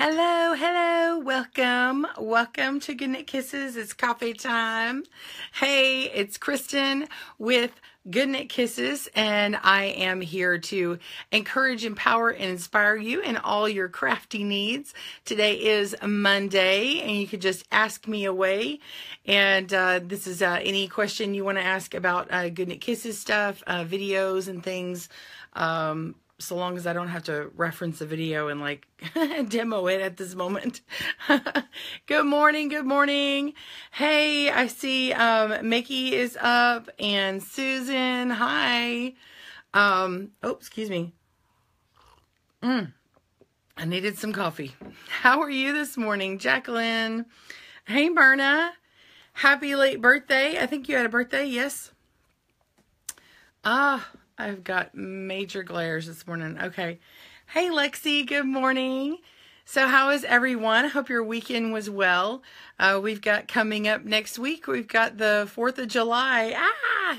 Hello, hello, welcome to Good Knit Kisses. It's coffee time. Hey, it's Kristen with Good Knit Kisses, and I am here to encourage, empower, and inspire you in all your crafty needs. Today is Monday, and you could just ask me away. And this is any question you want to ask about Good Knit Kisses stuff, videos and things. So long as I don't have to reference the video and like demo it at this moment. Good morning, good morning. Hey, I see Mickey is up and Susan, hi. Oh, excuse me. I needed some coffee. How are you this morning, Jacqueline? Hey, Myrna. Happy late birthday. I think you had a birthday, yes? I've got major glares this morning. Okay. Hey, Lexi. Good morning. So how is everyone? I hope your weekend was well. We've got coming up next week, we've got the 4th of July.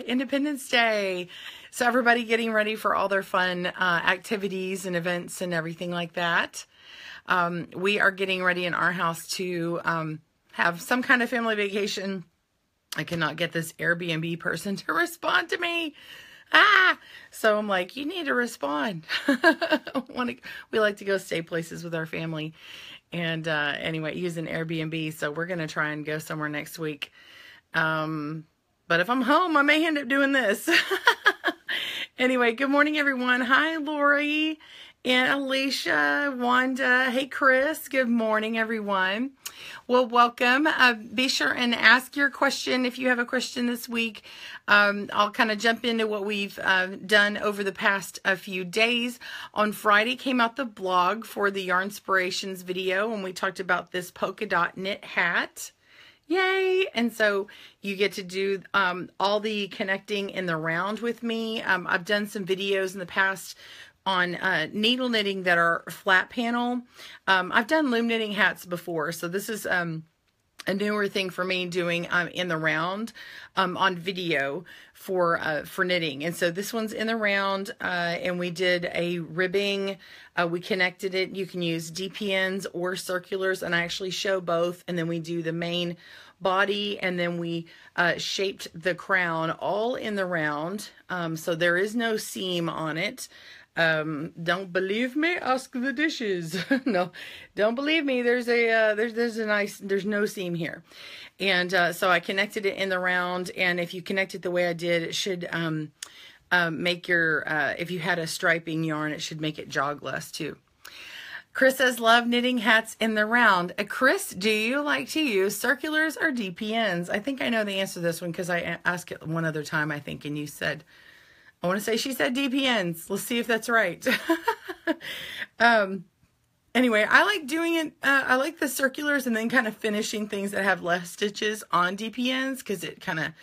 Independence Day. So everybody getting ready for all their fun activities and events and everything like that. We are getting ready in our house to have some kind of family vacation. I cannot get this Airbnb person to respond to me. So I'm like, you need to respond. We like to go stay places with our family. And anyway, use an Airbnb. So we're going to try and go somewhere next week. But if I'm home, I may end up doing this. Anyway, good morning, everyone. Hi, Lori and Alicia, Wanda. Hey, Chris. Good morning, everyone. Well, welcome. Be sure and ask your question if you have a question this week. I'll kind of jump into what we've done over the past few days. On Friday came out the blog for the Yarnspirations video, and we talked about this polka dot knit hat. Yay! And so you get to do all the connecting in the round with me. I've done some videos in the past on needle knitting that are flat panel. I've done loom knitting hats before, so this is a newer thing for me doing in the round on video for knitting. And so this one's in the round, and we did a ribbing. We connected it. You can use DPNs or circulars, and I actually show both. And then we do the main body, and then we shaped the crown all in the round. So there is no seam on it. Don't believe me? Ask the dishes. No, don't believe me. There's no seam here. And, so I connected it in the round, and if you connect it the way I did, it should, make your, if you had a striping yarn, it should make it jog less too. Chris says, love knitting hats in the round. Chris, do you like to use circulars or DPNs? I think I know the answer to this one because I asked it one other time, I think, and you said, I want to say she said DPNs. Let's see if that's right. Anyway, I like doing it. I like the circulars and then kind of finishing things that have less stitches on DPNs because it kind of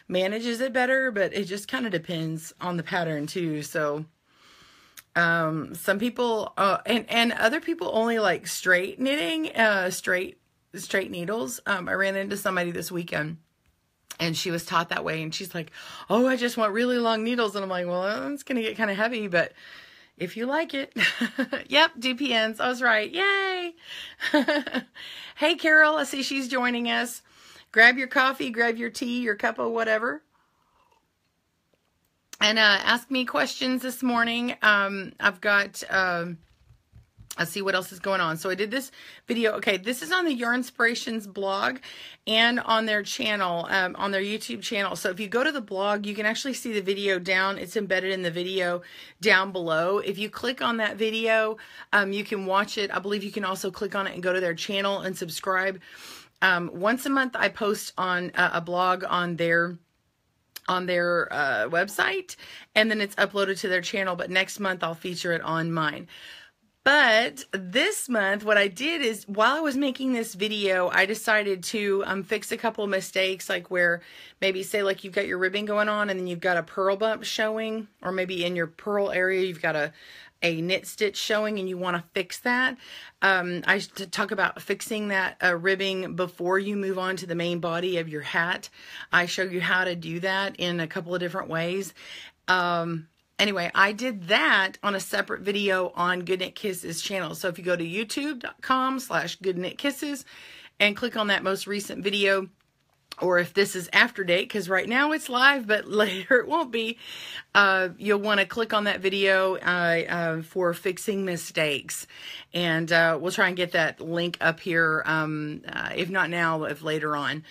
manages it better, but it just kind of depends on the pattern too. So some people and other people only like straight knitting, straight needles. I ran into somebody this weekend, and she was taught that way, and she's like, oh, I just want really long needles. And I'm like, well, it's going to get kind of heavy, but if you like it. Yep, DPNs. I was right. Yay. Hey, Carol, I see she's joining us. Grab your coffee, grab your tea, your cup of whatever. And ask me questions this morning. I've got... Let's see what else is going on. So I did this video. Okay, this is on the Yarnspirations blog and on their channel, on their YouTube channel. So if you go to the blog, you can actually see the video down. It's embedded in the video down below. If you click on that video, you can watch it. I believe you can also click on it and go to their channel and subscribe. Once a month, I post on a blog on their website, and then it's uploaded to their channel. But next month, I'll feature it on mine. But this month, what I did is, while I was making this video, I decided to fix a couple of mistakes, like where maybe, say, like you've got your ribbing going on and then you've got a purl bump showing, or maybe in your purl area, you've got a knit stitch showing and you want to fix that. I talk about fixing that ribbing before you move on to the main body of your hat. I show you how to do that in a couple of different ways. anyway, I did that on a separate video on Good Knit Kisses channel. So if you go to youtube.com/goodknitkisses and click on that most recent video, or if this is after date, because right now it's live, but later it won't be, you'll want to click on that video for fixing mistakes. And we'll try and get that link up here, if not now, if later on.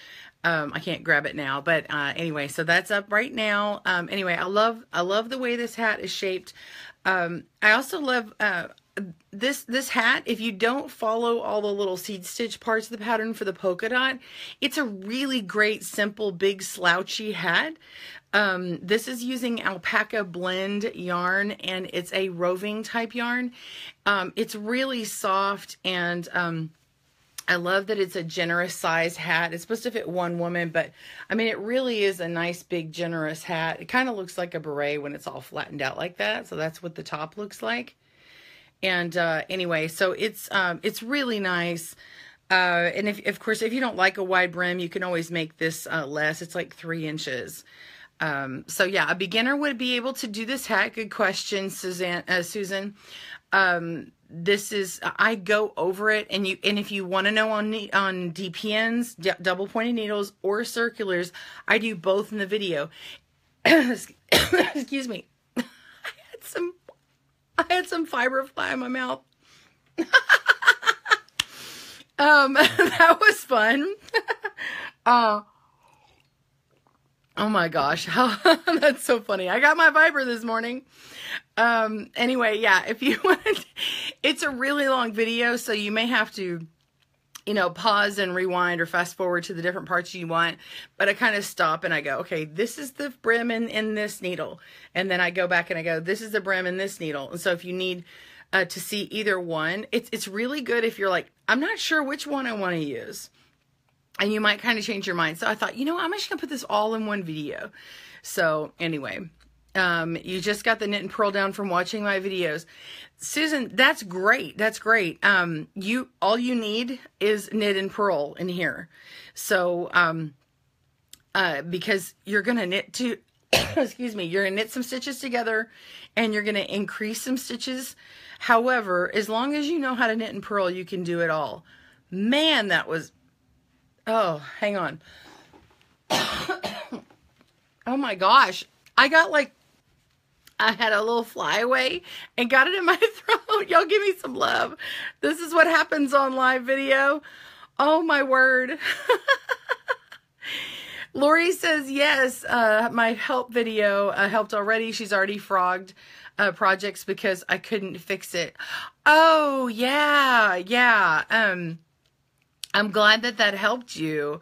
I can't grab it now, but anyway, so that's up right now. Anyway, I love the way this hat is shaped. I also love this hat. If you don't follow all the little seed stitch parts of the pattern for the polka dot, it's a really great, simple, big slouchy hat. This is using alpaca blend yarn, and it's a roving type yarn. It's really soft, and I love that it's a generous size hat. It's supposed to fit one woman, but I mean, it really is a nice, big, generous hat. It kind of looks like a beret when it's all flattened out like that. So that's what the top looks like. And anyway, so it's really nice. And of course, if you don't like a wide brim, you can always make this less. It's like 3 inches. So yeah, a beginner would be able to do this hat. Good question, Susan. This is, I go over it, and if you want to know on DPNs, double pointed needles, or circulars, I do both in the video. Excuse me. I had some fiber fly in my mouth. That was fun. Oh my gosh, that's so funny. I got my fiber this morning. Anyway, yeah, if you want, it's a really long video, so you may have to, pause and rewind or fast forward to the different parts you want. But I kind of stop and I go, okay, this is the brim in this needle. And then I go back and I go, this is the brim in this needle. And so if you need to see either one, it's really good if you're like, I'm not sure which one I want to use. And you might kind of change your mind. So I thought, I'm just going to put this all in one video. So anyway, you just got the knit and purl down from watching my videos. Susan, that's great. That's great. All you need is knit and purl in here. So, because you're going to knit excuse me, you're going to knit some stitches together and you're going to increase some stitches. However, as long as you know how to knit and purl, you can do it all. Man, that was, oh, hang on. Oh my gosh. I had a little flyaway and got it in my throat. Y'all give me some love. This is what happens on live video. Oh my word. Lori says, yes, my help video helped already. She's already frogged projects because I couldn't fix it. Oh, yeah, yeah. I'm glad that helped you.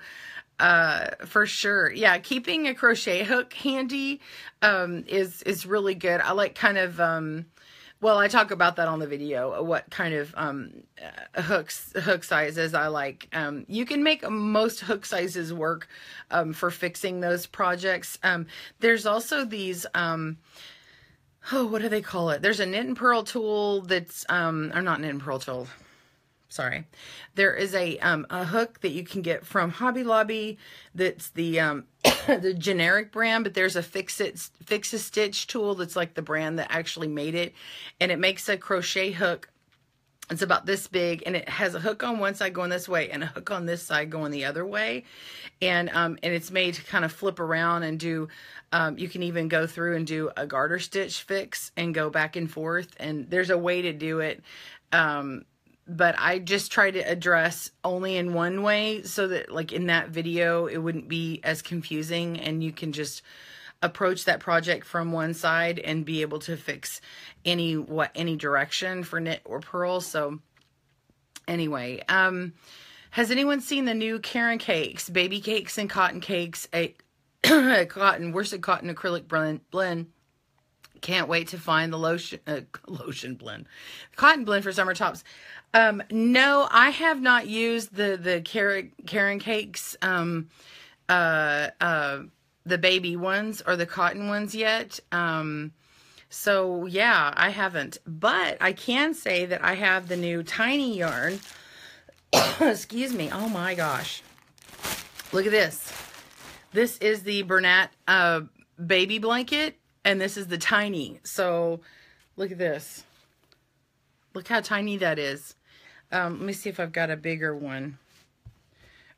For sure. Yeah. Keeping a crochet hook handy, is really good. I like kind of, well, I talk about that on the video, what kind of, hook sizes I like. You can make most hook sizes work, for fixing those projects. There's also these, what do they call it? There's a knit and purl tool that's, or not knit and purl tool. Sorry. There is a hook that you can get from Hobby Lobby that's the the generic brand, but there's a fix a stitch tool that's like the brand that actually made it, and it makes a crochet hook. It's about this big, and it has a hook on one side going this way and a hook on this side going the other way, and it's made to kind of flip around and do. You can even go through and do a garter stitch fix and go back and forth, and there's a way to do it. But I just try to address only in one way so that like in that video, it wouldn't be as confusing and you can just approach that project from one side and be able to fix any direction for knit or purl. So anyway, has anyone seen the new Karen cakes, baby cakes and cotton cakes, cotton, worsted cotton acrylic blend? Can't wait to find the lotion blend, cotton blend for summer tops. No, I have not used the Karen cakes, the baby ones or the cotton ones yet. So yeah, I haven't, but I can say that I have the new tiny yarn. Excuse me. Oh my gosh. Look at this. This is the Bernat, baby blanket. and this is the tiny. So look at this. Look how tiny that is. Let me see if I've got a bigger one.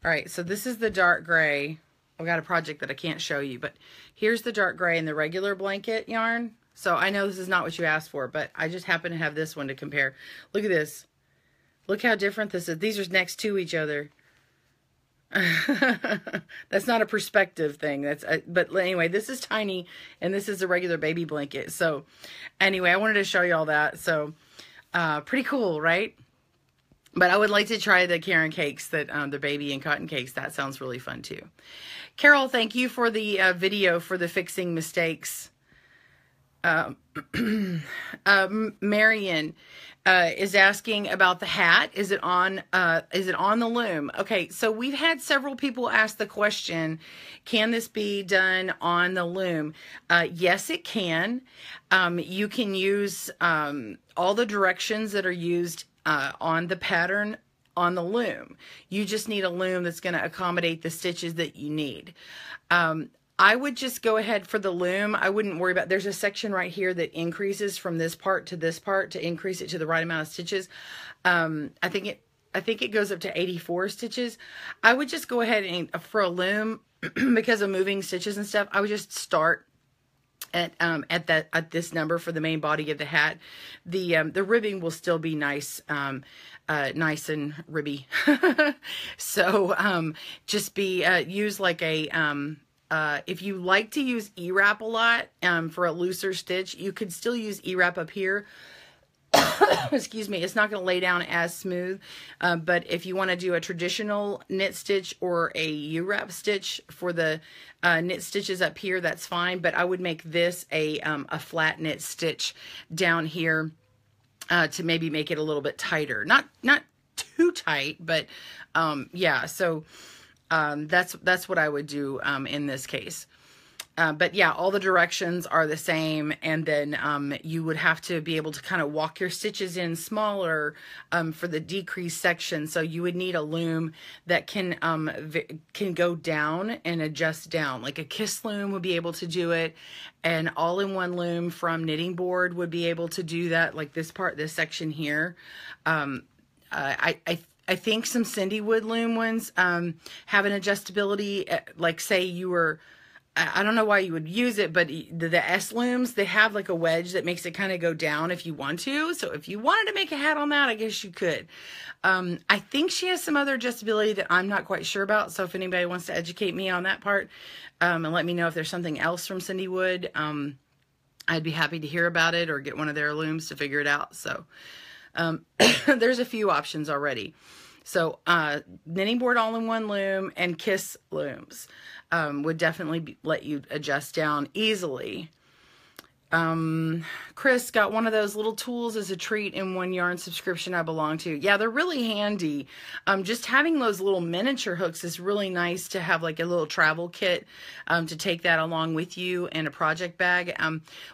All right, so this is the dark gray. I've got a project that I can't show you, but here's the dark gray and the regular blanket yarn. So I know this is not what you asked for, but I just happen to have this one to compare. Look at this. Look how different this is. These are next to each other. That's not a perspective thing. But anyway, this is tiny and this is a regular baby blanket. So anyway, I wanted to show you all that. So pretty cool, right? But I would like to try the Karen cakes, that the baby and cotton cakes. That sounds really fun too. Carol, thank you for the video for the fixing mistakes. Marion is asking about the hat. Is it on the loom? Okay, so we've had several people ask the question, can this be done on the loom? Yes, it can. You can use all the directions that are used on the pattern on the loom. You just need a loom that's going to accommodate the stitches that you need. I would just go ahead for the loom. I wouldn't worry about, there's a section right here that increases from this part to increase it to the right amount of stitches. I think it goes up to 84 stitches. I would just go ahead and for a loom, because of moving stitches and stuff, I would just start at this number for the main body of the hat. The ribbing will still be nice, nice and ribby. So just use like a if you like to use E-wrap a lot for a looser stitch, you could still use E-wrap up here. Excuse me, it's not going to lay down as smooth, but if you want to do a traditional knit stitch or a U-wrap stitch for the knit stitches up here, that's fine. But I would make this a flat knit stitch down here to maybe make it a little bit tighter, not too tight, but yeah. So that's what I would do in this case. But yeah, all the directions are the same, and then you would have to be able to kind of walk your stitches in smaller for the decreased section. So you would need a loom that can go down and adjust down. Like a Kiss loom would be able to do it, and all-in-one loom from Knitting Board would be able to do that. Like this section here. I think some Cindy Wood loom ones have an adjustability. Like say you were, I don't know why you would use it, but the S looms, they have like a wedge that makes it kind of go down if you want to. So if you wanted to make a hat on that, I guess you could. I think she has some other adjustability that I'm not quite sure about. So if anybody wants to educate me on that part and let me know if there's something else from Cindy Wood, I'd be happy to hear about it or get one of their looms to figure it out. So there's a few options already. So Knitting Board all-in-one loom and Kiss looms would definitely let you adjust down easily. Chris got one of those little tools as a treat in one yarn subscription I belong to. Yeah, they're really handy. Just having those little miniature hooks is really nice to have, like a little travel kit to take that along with you in a project bag.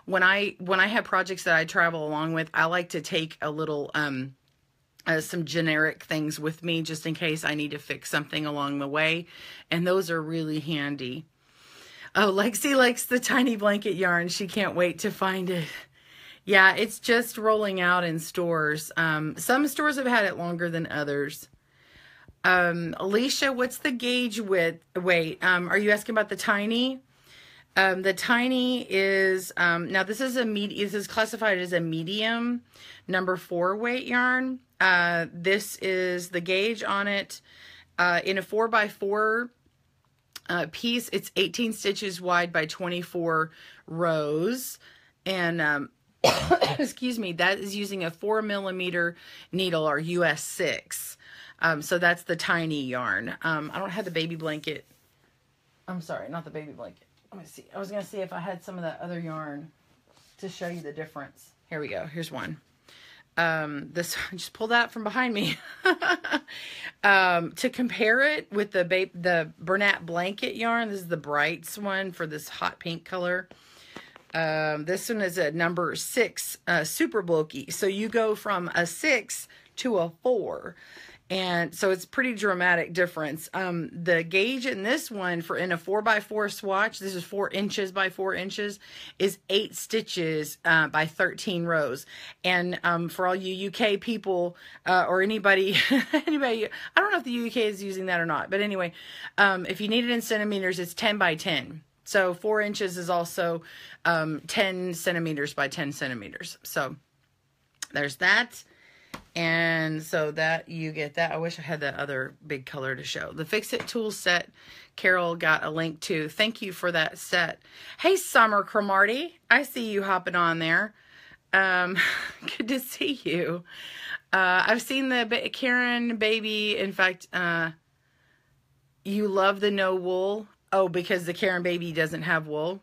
When I have projects that I travel along with, I like to take a little some generic things with me just in case I need to fix something along the way, and those are really handy. Oh, Lexi likes the tiny blanket yarn. She can't wait to find it. Yeah, it's just rolling out in stores. Some stores have had it longer than others. Alicia, what's the gauge width? Wait, are you asking about the tiny? The tiny is, now this is this is classified as a medium number 4 weight yarn. This is the gauge on it, in a 4x4 piece. It's 18 stitches wide by 24 rows. And, excuse me, that is using a 4mm needle, or US 6. So that's the tiny yarn. I don't have the baby blanket. I'm sorry, not the baby blanket. Let me see. I was going to see if I had some of that other yarn to show you the difference. Here we go. Here's one. This, just pull that from behind me. To compare it with the Bernat blanket yarn, this is the Brights one for this hot pink color. This one is a number 6, super bulky. So you go from a 6 to a 4. And so it's pretty dramatic difference. The gauge in this one in a 4x4 swatch, this is 4 inches by 4 inches, is 8 stitches by 13 rows. And for all you UK people or anybody, anybody, I don't know if the UK is using that or not, but anyway, if you need it in centimeters, it's 10 by 10. So 4 inches is also 10 centimeters by 10 centimeters. So there's that. And so that you get that. I wish I had that other big color to show. The Fix It Tools set, Carol got a link to. Thank you for that set. Hey, Summer Cromarty. I see you hopping on there. Good to see you. I've seen the Karen baby. In fact, you love the no wool. Oh, because the Karen baby doesn't have wool.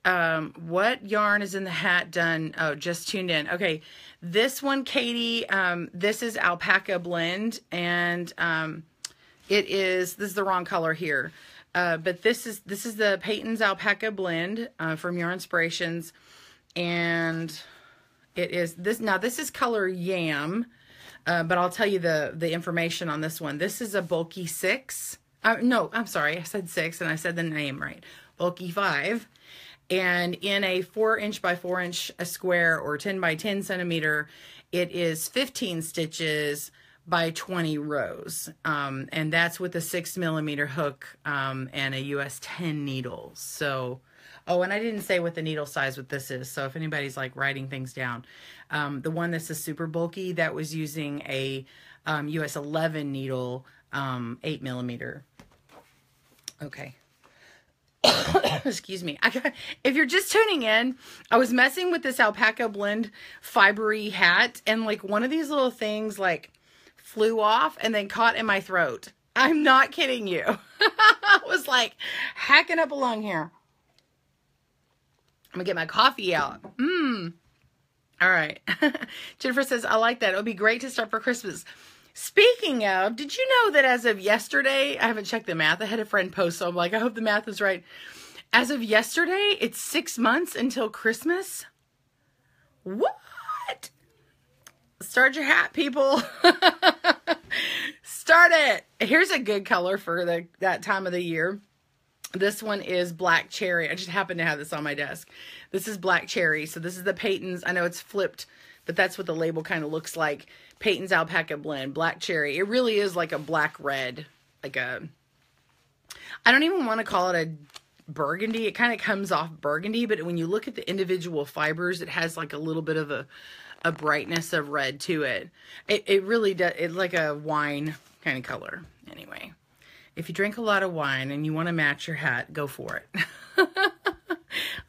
What yarn is in the hat done? Oh, just tuned in. Okay. This one, Katie, this is alpaca blend, and this is the wrong color here. But this is the Peyton's alpaca blend from Yarn Inspirations, and it is this. Now this is color yam, but I'll tell you the information on this one. This is a bulky 6. No, I'm sorry, I said 6 and I said the name right. Bulky 5. And in a 4 inch by 4 inch square or 10 by 10 centimeter, it is 15 stitches by 20 rows. And that's with a 6 millimeter hook and a US 10 needle. So, oh, and I didn't say what the needle size with this is. So if anybody's like writing things down, the one that's a super bulky, that was using a US 11 needle, 8 millimeter. Okay. Excuse me. If you're just tuning in, I was messing with this alpaca blend fibery hat, and like one of these little things like flew off and then caught in my throat. I'm not kidding you. I was like hacking up along here. I'm gonna get my coffee out. All right. Jennifer says, I like that. It would be great to start for Christmas. Speaking of, did you know that as of yesterday, I haven't checked the math. I had a friend post, so I'm like, I hope the math is right. As of yesterday, it's 6 months until Christmas. What? Start your hat, people. Start it. Here's a good color for that time of the year. This one is Black Cherry. I just happen to have this on my desk. This is Black Cherry. So this is the Peyton's. I know it's flipped, but that's what the label kind of looks like. Peyton's Alpaca Blend, Black Cherry. It really is like a black red, I don't even want to call it a burgundy. It kind of comes off burgundy, but when you look at the individual fibers, it has like a little bit of a brightness of red to it. It really does. It's like a wine kind of color. Anyway, if you drink a lot of wine and you want to match your hat, go for it.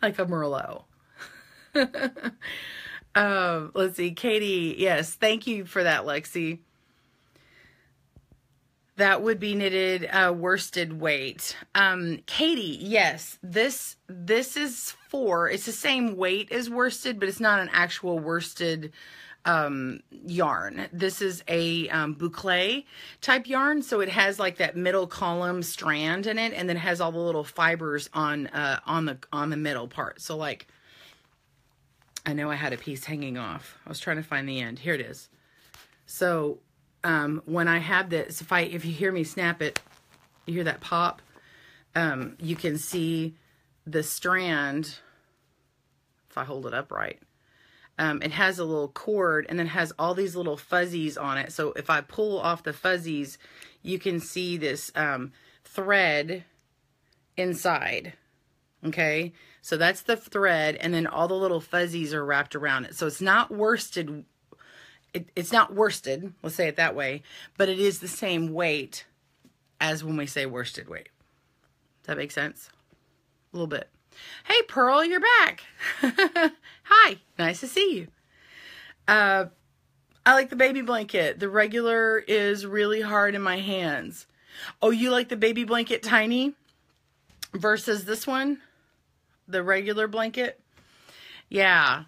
Like a Merlot. Let's see, Katie. Yes, thank you for that, Lexi. That would be knitted worsted weight. Katie, yes, this is it's the same weight as worsted, but it's not an actual worsted yarn. This is a boucle type yarn, so it has like that middle column strand in it, and then it has all the little fibers on the middle part. So like, I know I had a piece hanging off. I was trying to find the end. Here it is. So when I have this, if you hear me snap it, you hear that pop, you can see the strand, if I hold it upright. It has a little cord and then has all these little fuzzies on it. So if I pull off the fuzzies, you can see this thread inside. Okay, so that's the thread, and then all the little fuzzies are wrapped around it. So it's not worsted. It's not worsted, let's say it that way, but it is the same weight as when we say worsted weight. Does that make sense? A little bit. Hey, Pearl, you're back. Hi, nice to see you. I like the baby blanket. The regular is really hard in my hands. Oh, you like the baby blanket tiny versus this one? The regular blanket? Yeah.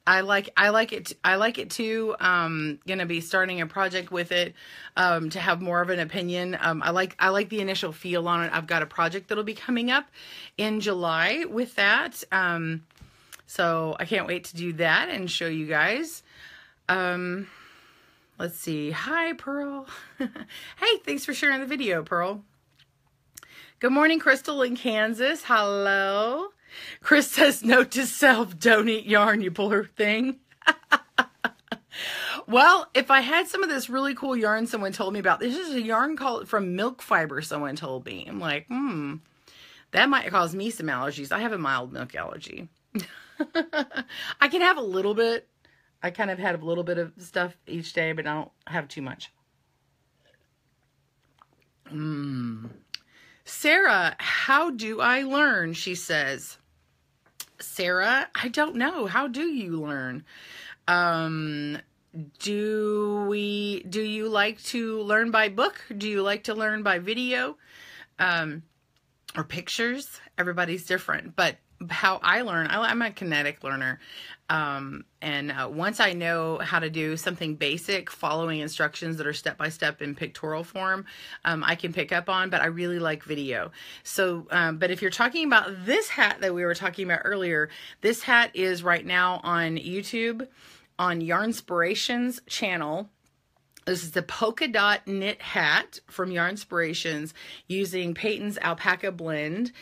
I like it too. Gonna be starting a project with it to have more of an opinion. I like the initial feel on it. I've got a project that'll be coming up in July with that. So I can't wait to do that and show you guys. Let's see. Hi, Pearl. Hey, thanks for sharing the video, Pearl. Good morning, Crystal in Kansas. Hello. Chris says, note to self, don't eat yarn, you poor thing. Well, if I had some of this really cool yarn someone told me about, this is a yarn called from milk fiber, someone told me. I'm like, that might cause me some allergies. I have a mild milk allergy. I can have a little bit. I kind of had a little bit of stuff each day, but I don't have too much. Sarah, how do I learn? She says. Sarah, I don't know. How do you learn? Do you like to learn by book? Do you like to learn by video? Or pictures? Everybody's different, but how I learn, I'm a kinetic learner. Once I know how to do something basic, following instructions that are step-by-step in pictorial form, I can pick up on, but I really like video. So, but if you're talking about this hat that we were talking about earlier, this hat is right now on YouTube, on Yarnspirations channel. This is the polka dot knit hat from Yarnspirations using Peyton's alpaca blend.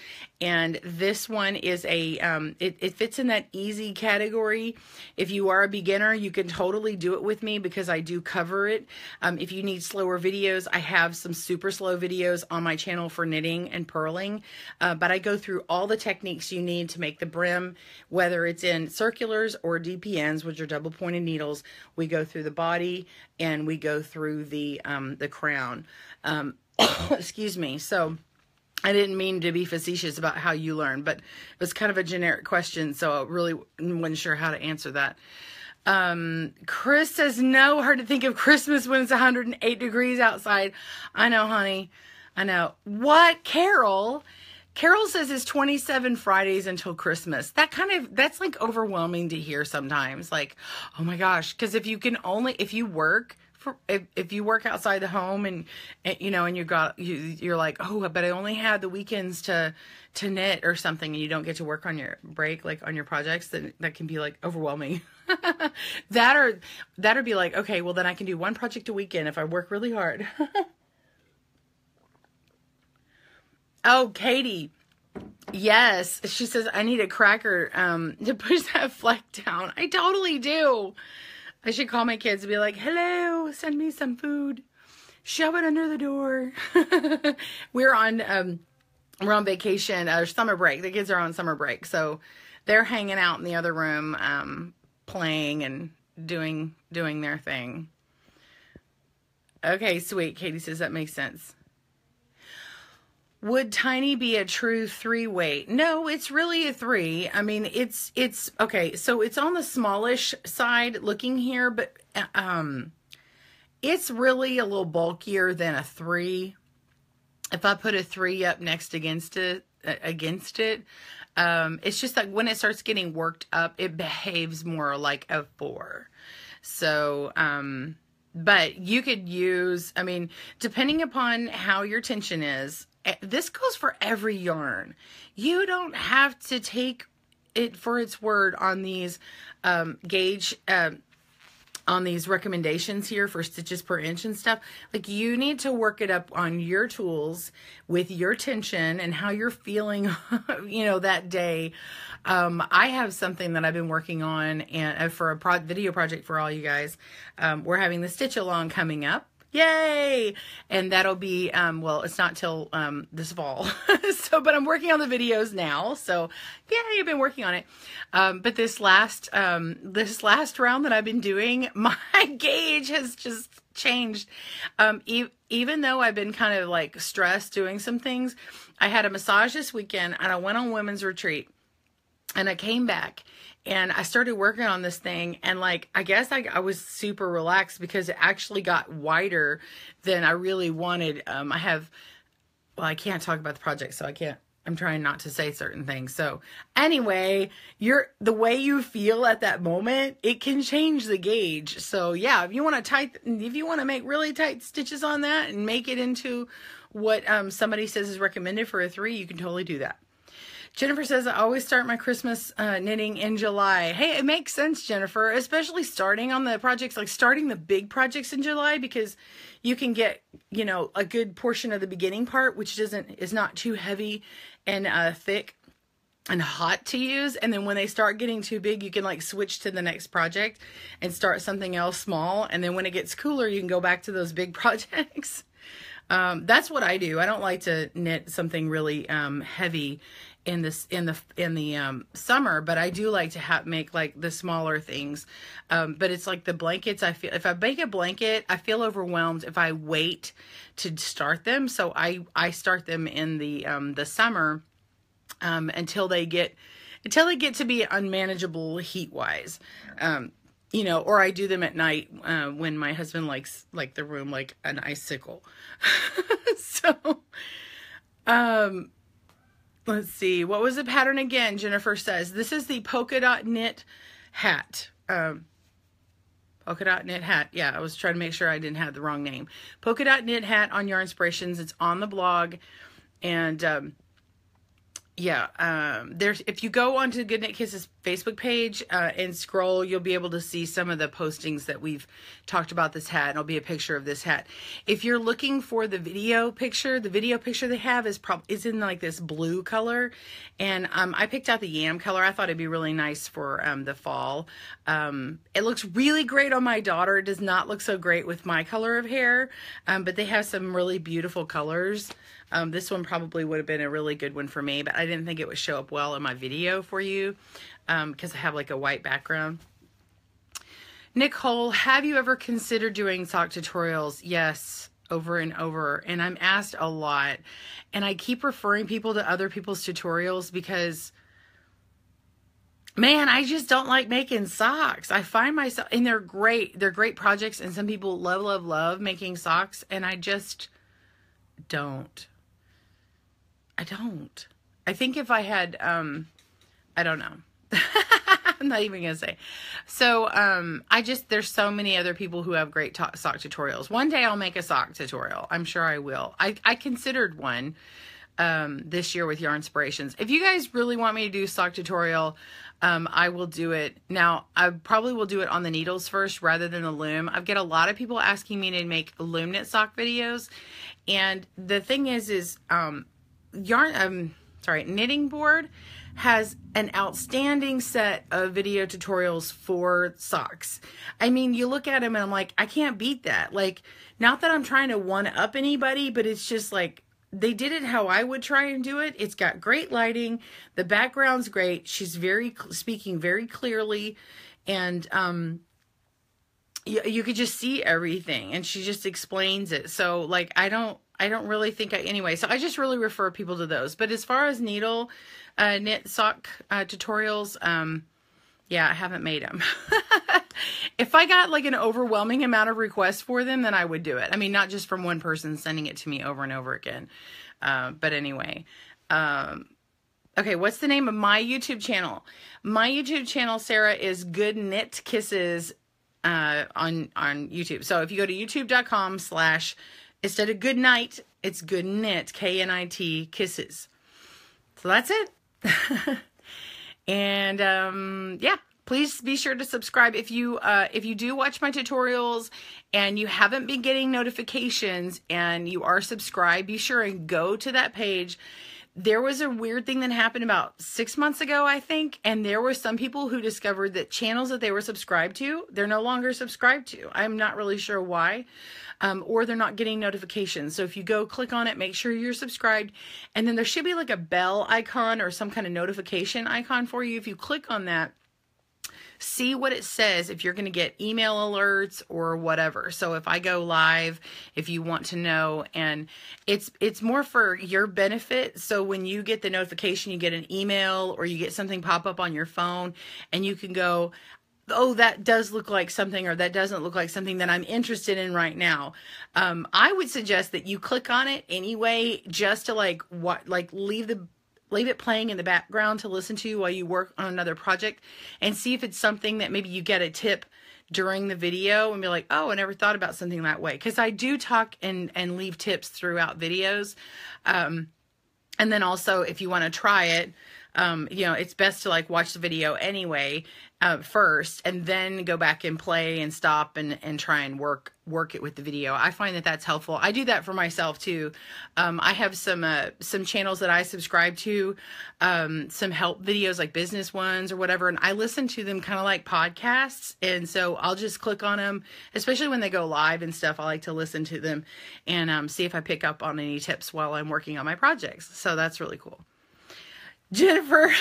And this one is a, it fits in that easy category. If you are a beginner, you can totally do it with me because I do cover it. If you need slower videos, I have some super slow videos on my channel for knitting and purling. But I go through all the techniques you need to make the brim, whether it's in circulars or DPNs, which are double pointed needles. We go through the body and we go through the crown. Excuse me. So I didn't mean to be facetious about how you learn, but it was kind of a generic question, so I really wasn't sure how to answer that. Chris says, no, hard to think of Christmas when it's 108 degrees outside. I know, honey. I know. What? Carol? Carol says it's 27 Fridays until Christmas. That's like overwhelming to hear sometimes. Like, oh my gosh. Because if you work, if you work outside the home and you know, and you're like, oh, but I only had the weekends to knit or something, and you don't get to work on your break, like on your projects, then that can be like overwhelming. That'd be like, okay, well then I can do one project a weekend if I work really hard. Oh, Katie. Yes. She says, I need a cracker to push that fleck down. I totally do. I should call my kids and be like, hello, send me some food. Shove it under the door. We're on vacation, summer break. The kids are on summer break. So they're hanging out in the other room, playing and doing their thing. Okay, sweet. Katie says that makes sense. Would tiny be a true 3 weight? No, it's really a 3. I mean, it's okay. So it's on the smallish side looking here, but it's really a little bulkier than a 3. If I put a 3 up next against it, it's just like when it starts getting worked up, it behaves more like a 4. So, but you could use, I mean, depending upon how your tension is, this goes for every yarn. You don't have to take it for its word on these gauge, on these recommendations here for stitches per inch and stuff. Like, you need to work it up on your tools with your tension and how you're feeling, you know, that day. I have something that I've been working on and for a video project for all you guys. We're having the stitch along coming up. Yay! And that'll be, well, it's not till this fall. But I'm working on the videos now. So, yay, I've been working on it. But this last round that I've been doing, my gauge has just changed. Even though I've been kind of like stressed doing some things, I had a massage this weekend and I went on women's retreat and I came back. And I started working on this thing, and like, I guess I was super relaxed because it actually got wider than I really wanted. I can't talk about the project, so I'm trying not to say certain things. So anyway, the way you feel at that moment, it can change the gauge. So yeah, if you want to make really tight stitches on that and make it into what somebody says is recommended for a 3, you can totally do that. Jennifer says, I always start my Christmas knitting in July. Hey, it makes sense, Jennifer, especially starting on the projects, like starting the big projects in July, because you can get, you know, a good portion of the beginning part, which is not too heavy and thick and hot to use. And then when they start getting too big, you can like switch to the next project and start something else small. And then when it gets cooler, you can go back to those big projects. That's what I do. I don't like to knit something really heavy in the summer, but I do like to make like the smaller things. But it's like the blankets. I feel if I make a blanket, I feel overwhelmed if I wait to start them. So I start them in the summer until they get to be unmanageable heat wise. You know, or I do them at night when my husband likes like the room like an icicle. So, let's see. What was the pattern again? Jennifer says, this is the polka dot knit hat. Polka dot knit hat. Yeah, I was trying to make sure I didn't have the wrong name. Polka dot knit hat on Yarn Inspirations. It's on the blog. And, yeah, if you go onto Good Knit Kisses Facebook page and scroll, you'll be able to see some of the postings that we've talked about this hat. And it'll be a picture of this hat. If you're looking for the video picture they have is in like this blue color. And I picked out the yam color. I thought it'd be really nice for the fall. It looks really great on my daughter. It does not look so great with my color of hair, but they have some really beautiful colors. This one probably would have been a really good one for me, but I didn't think it would show up well in my video for you because I have like a white background. Nicole, have you ever considered doing sock tutorials? Yes, over and over. And I'm asked a lot. And I keep referring people to other people's tutorials because, man, I just don't like making socks. I find myself, and they're great. They're great projects. And some people love, love, love making socks. And I just don't. I think if I had, I don't know. I'm not even going to say. So, there's so many other people who have great sock tutorials. One day I'll make a sock tutorial. I'm sure I will. I considered one, this year with Yarn Inspirations. If you guys really want me to do sock tutorial, I will do it. Now, I probably will do it on the needles first rather than the loom. I've got a lot of people asking me to make loom knit sock videos. And the thing is, Knitting Board has an outstanding set of video tutorials for socks. I mean, you look at them and I'm like, I can't beat that. Like, not that I'm trying to one up anybody, but it's just like, they did it how I would try and do it. It's got great lighting. The background's great. She's speaking very clearly. And, you could just see everything and she just explains it. So like, I don't really think anyway, so I just really refer people to those. But as far as needle, knit sock, tutorials, yeah, I haven't made them. If I got like an overwhelming amount of requests for them, then I would do it. I mean, not just from one person sending it to me over and over again. But anyway, okay, what's the name of my YouTube channel? My YouTube channel, Sarah, is Good Knit Kisses, on YouTube. So if you go to youtube.com/ instead of good night, it's good knit, K-N-I-T, kisses. So that's it. And yeah, please be sure to subscribe. If you do watch my tutorials and you haven't been getting notifications and you are subscribed, be sure and go to that page. There was a weird thing that happened about 6 months ago, I think, and there were some people who discovered that channels that they were subscribed to, they're no longer subscribed to. I'm not really sure why, or they're not getting notifications. So if you go click on it, make sure you're subscribed, and then there should be like a bell icon or some kind of notification icon for you. If you click on that, see what it says if you're going to get email alerts or whatever. So if I go live, if you want to know, and it's more for your benefit. So when you get the notification, you get an email or you get something pop up on your phone and you can go, oh, that does look like something, or that doesn't look like something that I'm interested in right now. I would suggest that you click on it anyway, just to leave it playing in the background to listen to while you work on another project, and see if it's something that maybe you get a tip during the video and be like, oh, I never thought about something that way. Because I do talk and leave tips throughout videos. And then also, if you want to try it, you know, it's best to like watch the video anyway, first, and then go back and play and stop and try and work it with the video. I find that that's helpful. I do that for myself too. I have some channels that I subscribe to, some help videos like business ones or whatever, and I listen to them kind of like podcasts. And so I'll just click on them, especially when they go live and stuff. I like to listen to them and see if I pick up on any tips while I'm working on my projects. So that's really cool. Jennifer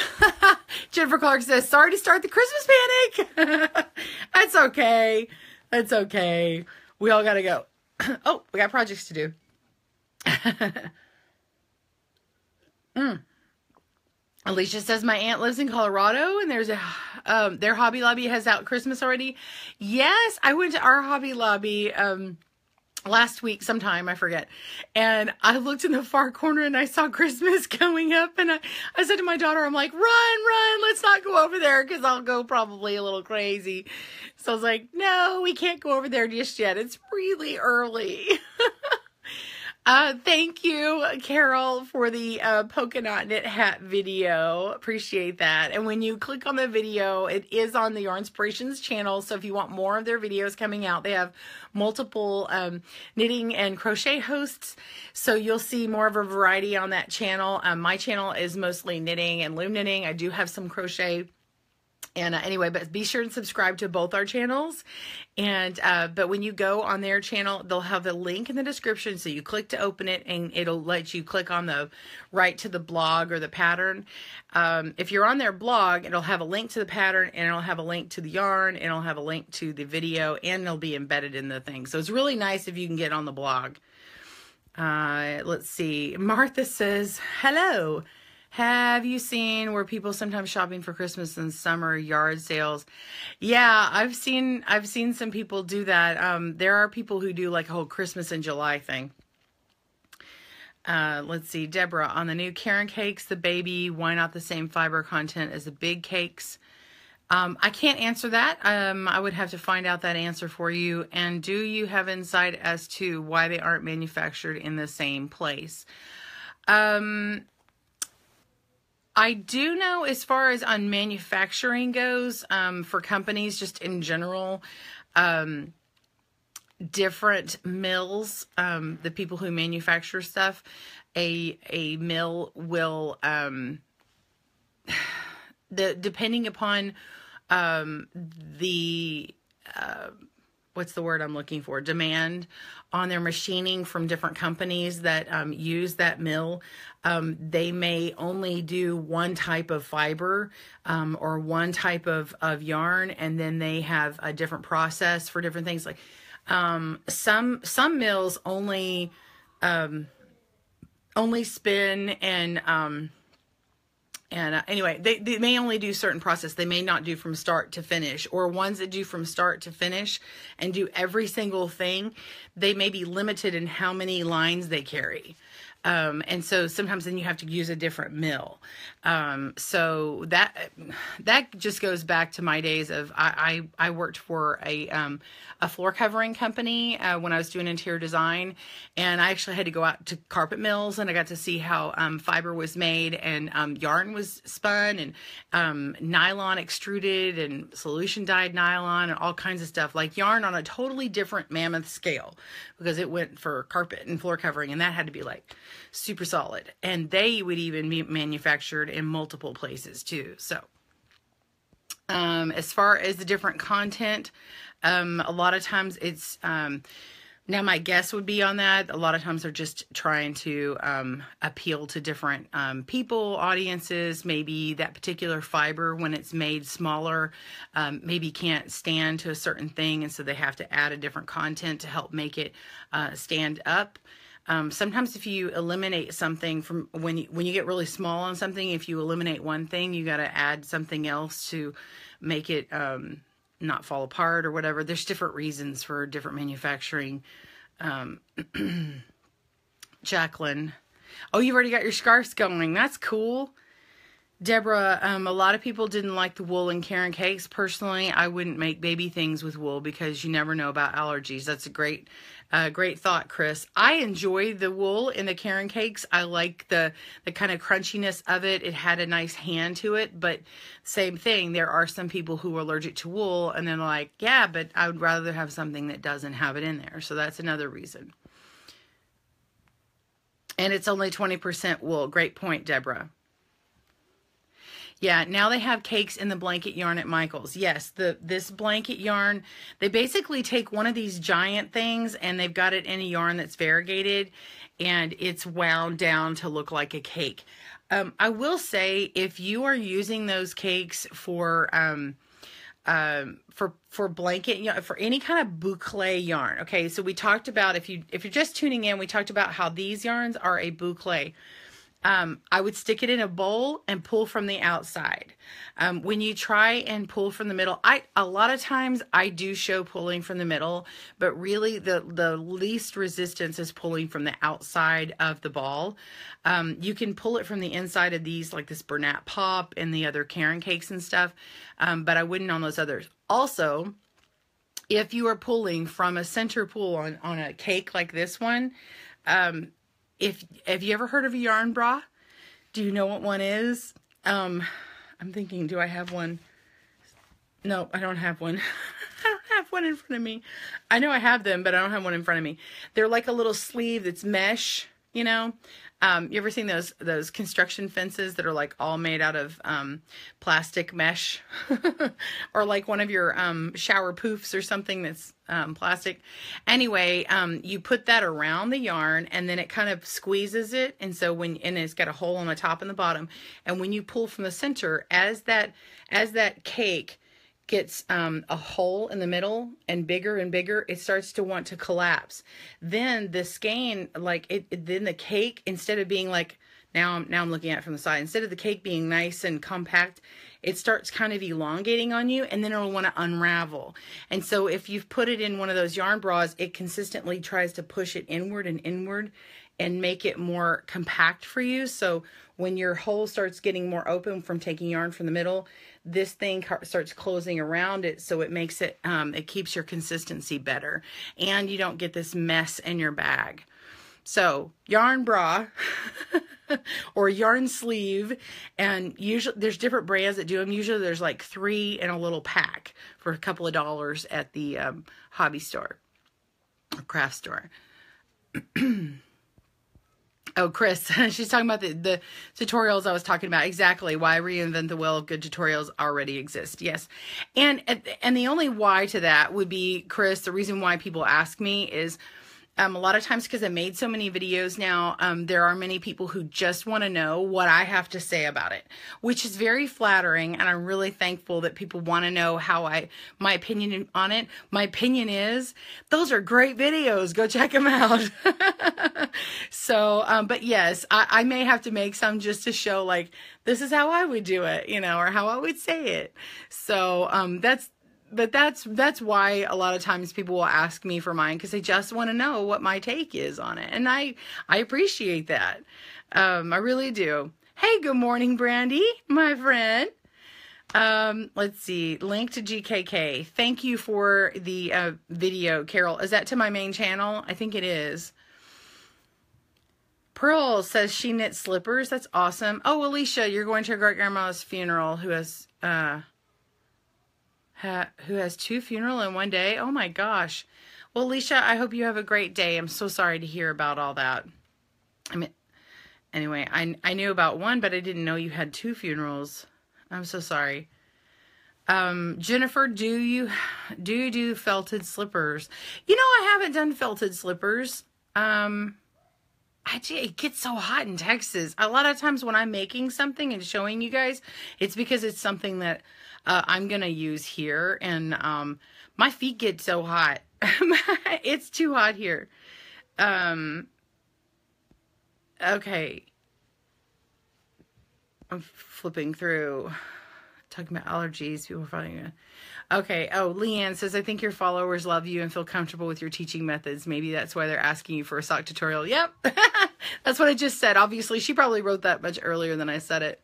Clark says, sorry to start the Christmas panic. That's okay. That's okay. We all got to go. Oh, we got projects to do. Alicia says, my aunt lives in Colorado and there's their Hobby Lobby has out Christmas already. Yes, I went to our Hobby Lobby, last week sometime, I forget. And I looked in the far corner and I saw Christmas going up, and I said to my daughter, I'm like, run, let's not go over there because I'll go probably a little crazy. So I was like, no, we can't go over there just yet. It's really early. Thank you, Carol, for the polka dot knit hat video. Appreciate that. And when you click on the video, it is on the Yarn Inspirations channel. So if you want more of their videos coming out, they have multiple knitting and crochet hosts. So you'll see more of a variety on that channel. My channel is mostly knitting and loom knitting. I do have some crochet. And anyway, but be sure and subscribe to both our channels. And but when you go on their channel, they'll have the link in the description. So you click to open it and it'll let you click on the right to the blog or the pattern. If you're on their blog, it'll have a link to the pattern, and it'll have a link to the yarn, and it'll have a link to the video, and it'll be embedded in the thing. So it's really nice if you can get on the blog. Let's see. Martha says, hello. Have you seen where people sometimes shopping for Christmas and summer yard sales? Yeah, I've seen some people do that. There are people who do like a whole Christmas in July thing. Let's see, Deborah, on the new Karen cakes, the baby, why not the same fiber content as the big cakes? I can't answer that. I would have to find out that answer for you. And do you have insight as to why they aren't manufactured in the same place? I do know, as far as on manufacturing goes, for companies just in general, different mills, the people who manufacture stuff, a mill will, depending upon the what's the word I'm looking for? Demand on their machining from different companies that use that mill. They may only do one type of fiber or one type of yarn, and then they have a different process for different things. Like some mills only spin and anyway, they may only do certain process. They may not do from start to finish, or ones that do from start to finish and do every single thing. They may be limited in how many lines they carry. And so sometimes then you have to use a different mill. So that just goes back to my days of, I worked for a floor covering company, when I was doing interior design, and I actually had to go out to carpet mills, and I got to see how, fiber was made, and, yarn was spun, and, nylon extruded, and solution dyed nylon, and all kinds of stuff, like yarn on a totally different mammoth scale, because it went for carpet and floor covering, and that had to be like super solid. And they would even be manufactured in multiple places too. So as far as the different content, a lot of times it's now my guess would be on that, a lot of times they're just trying to appeal to different people, audiences. Maybe that particular fiber, when it's made smaller, maybe can't stand to a certain thing, and so they have to add a different content to help make it stand up. Sometimes if you eliminate something from when you get really small on something, if you eliminate one thing, you got to add something else to make it not fall apart or whatever. There's different reasons for different manufacturing. Jacqueline, oh, you've already got your scarves going. That's cool. Deborah, a lot of people didn't like the wool in carrot cakes. Personally, I wouldn't make baby things with wool because you never know about allergies. That's a great thought, Chris. I enjoy the wool in the carrot cakes. I like the kind of crunchiness of it. It had a nice hand to it, but same thing. There are some people who are allergic to wool and they're like, yeah, but I would rather have something that doesn't have it in there. So that's another reason. And it's only 20% wool. Great point, Deborah. Yeah, now they have cakes in the blanket yarn at Michael's. Yes, this blanket yarn, they basically take one of these giant things and they've got it in a yarn that's variegated and it's wound down to look like a cake. I will say if you are using those cakes for blanket, you know, for any kind of boucle yarn. Okay, so we talked about if you're just tuning in, we talked about how these yarns are a boucle. I would stick it in a bowl and pull from the outside. When you try and pull from the middle, a lot of times I do show pulling from the middle, but really the least resistance is pulling from the outside of the ball. You can pull it from the inside of these, like this Bernat Pop and the other Karen cakes and stuff, but I wouldn't on those others. Also, if you are pulling from a center pull on a cake like this one, have you ever heard of a yarn bra? Do you know what one is? I'm thinking, do I have one? No, I don't have one. I don't have one in front of me. I know I have them, but I don't have one in front of me. They're like a little sleeve that's mesh, you know? You ever seen those construction fences that are like all made out of plastic mesh? Or like one of your shower poofs or something that's plastic. Anyway, you put that around the yarn and then it kind of squeezes it. And so and it's got a hole on the top and the bottom. And when you pull from the center, as that cake gets a hole in the middle and bigger, it starts to want to collapse. Then the skein, then the cake, instead of being like, now I'm looking at it from the side, instead of the cake being nice and compact, it starts kind of elongating on you and then it'll want to unravel. And so if you've put it in one of those yarn bras, it consistently tries to push it inward and make it more compact for you. So when your hole starts getting more open from taking yarn from the middle, this thing starts closing around it, so it makes it, it keeps your consistency better, and you don't get this mess in your bag. So yarn bra or yarn sleeve, and usually there's different brands that do them. Usually there's like 3 in a little pack for a couple of dollars at the hobby store or craft store. Oh, Chris, she's talking about the tutorials I was talking about. Exactly. Why reinvent the wheel if good tutorials already exist. Yes. And the only why to that would be, Chris, the reason why people ask me is a lot of times because I made so many videos now, there are many people who just want to know what I have to say about it, which is very flattering. And I'm really thankful that people want to know my opinion on it. My opinion is those are great videos. Go check them out. So, but yes, I may have to make some just to show like, this is how I would do it, you know, or how I would say it. So, that's why a lot of times people will ask me for mine, because they just want to know what my take is on it. And I appreciate that. I really do. Hey, good morning, Brandy, my friend. Let's see. Link to GKK. Thank you for the video, Carol. Is that to my main channel? I think it is. Pearl says she knits slippers. That's awesome. Oh, Alicia, you're going to your great-grandma's funeral who has 2 funerals in one day. Oh my gosh. Well, Alicia, I hope you have a great day. I'm so sorry to hear about all that. I mean, anyway, I knew about one, but I didn't know you had 2 funerals. I'm so sorry. Jennifer, do you do felted slippers? You know, I haven't done felted slippers. It gets so hot in Texas. A lot of times when I'm making something and showing you guys, it's because it's something that I'm going to use here. And my feet get so hot. It's too hot here. Okay. I'm flipping through. Talking about allergies. People are finding it. Okay. Oh, Leanne says, I think your followers love you and feel comfortable with your teaching methods. Maybe that's why they're asking you for a sock tutorial. Yep. That's what I just said. Obviously, she probably wrote that much earlier than I said it.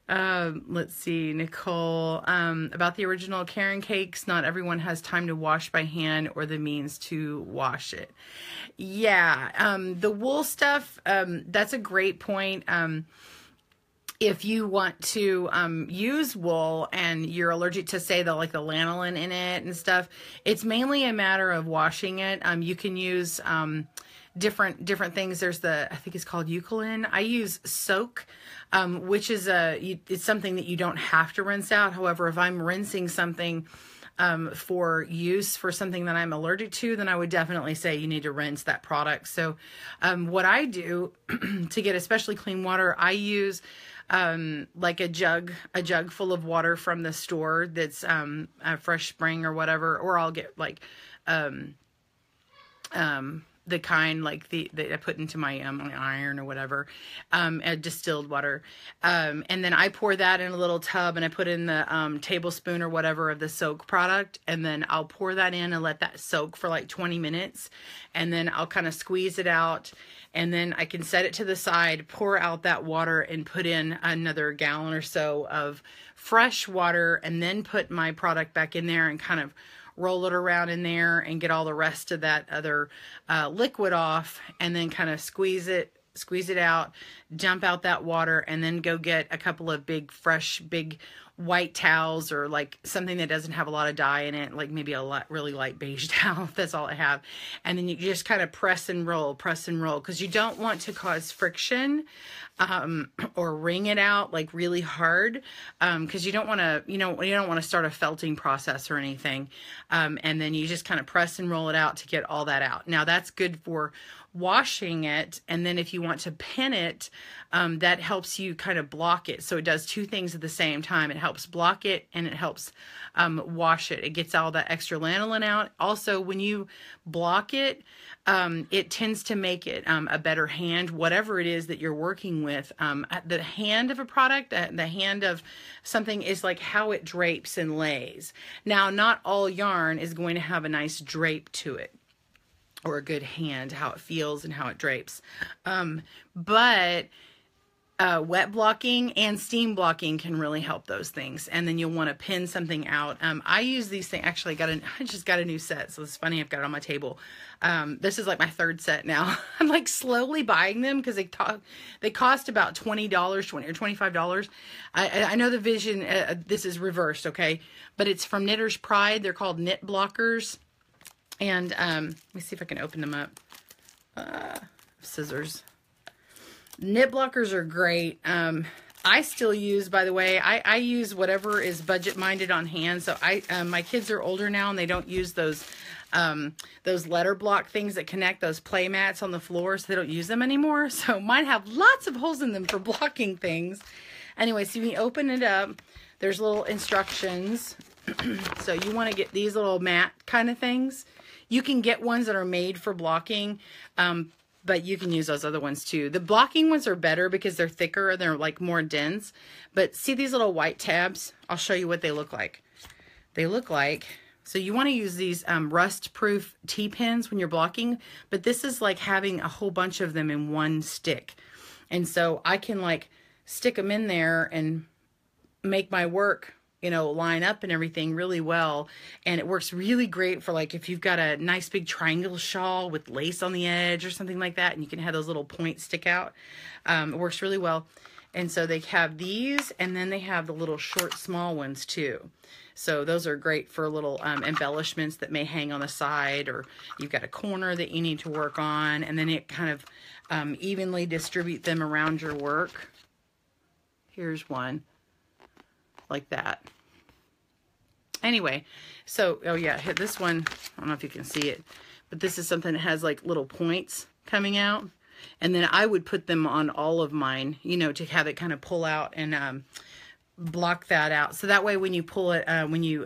Let's see, Nicole, about the original Karen cakes. Not everyone has time to wash by hand or the means to wash it. Yeah, the wool stuff, that's a great point. If you want to use wool and you're allergic to, say, the lanolin in it and stuff, it's mainly a matter of washing it. You can use different things. There's I think it's called Eucalyptus. I use soak, which is it's something that you don't have to rinse out. However, if I'm rinsing something for use for something that I'm allergic to, then I would definitely say you need to rinse that product. So what I do to get especially clean water, I use like a jug full of water from the store that's a Fresh Spring or whatever, or I'll get like the kind like that I put into my iron or whatever, distilled water, and then I pour that in a little tub and I put in the tablespoon or whatever of the soak product, and then I'll pour that in and let that soak for like 20 minutes, and then I'll kind of squeeze it out, and then I can set it to the side, pour out that water, and put in another gallon or so of fresh water, and then put my product back in there and kind of roll it around in there and get all the rest of that other liquid off, and then kind of squeeze it out, dump out that water, and then go get a couple of big white towels, or like something that doesn't have a lot of dye in it, like maybe a really light beige towel if that's all I have. And then you just kind of press and roll, because you don't want to cause friction or wring it out like really hard, because you don't want to, you don't want to start a felting process or anything. And then you just kind of press and roll it out to get all that out. Now that's good for washing it, and then if you want to pin it, that helps you kind of block it. So it does two things at the same time. It helps block it and it helps wash it. It gets all that extra lanolin out. Also, when you block it, it tends to make it a better hand, whatever it is that you're working with. The hand of a product, the hand of something is like how it drapes and lays. Now, not all yarn is going to have a nice drape to it, or a good hand, how it feels and how it drapes. But wet blocking and steam blocking can really help those things. And then you'll want to pin something out. I use these things. Actually, I just got a new set, so it's funny. I've got it on my table. This is like my third set now. I'm like slowly buying them because they cost about $20, $20 or $25. I know the vision. This is reversed, okay, but it's from Knitter's Pride. They're called knit blockers. And let me see if I can open them up. Scissors. Knit blockers are great. I still use, by the way, I use whatever is budget minded on hand. So my kids are older now and they don't use those letter block things that connect those play mats on the floor, so they don't use them anymore. So mine have lots of holes in them for blocking things. Anyway, so when you open it up, there's little instructions. So you want to get these little mat kind of things. You can get ones that are made for blocking, but you can use those other ones too. The blocking ones are better because they're thicker and they're like more dense. But see these little white tabs? I'll show you what they look like. So you want to use these rust-proof T-pins when you're blocking, but this is like having a whole bunch of them in one stick. And so I can like stick them in there and make my work, line up and everything really well. And it works really great for like if you've got a nice big triangle shawl with lace on the edge or something like that, and you can have those little points stick out. It works really well. And so they have these, and then they have the little short, small ones too. So those are great for little embellishments that may hang on the side, or you've got a corner that you need to work on, and then it kind of evenly distribute them around your work. Here's one. Like that. Anyway, so, oh yeah, hit this one. I don't know if you can see it, but this is something that has like little points coming out. And then I would put them on all of mine, to have it kind of pull out and block that out. So that way when you pull it, when you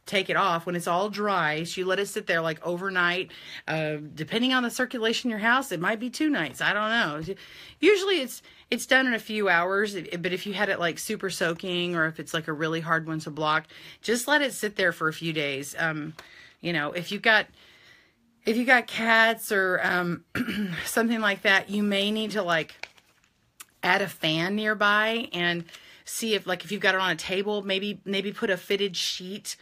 take it off, when it's all dry, so you let it sit there like overnight. Depending on the circulation in your house, it might be 2 nights. I don't know. Usually it's done in a few hours, but if you had it like super soaking, or if it's like a really hard one to block, just let it sit there for a few days. If you've got if you got cats or something like that, you may need to like add a fan nearby and see if like if you've got it on a table, maybe put a fitted sheet.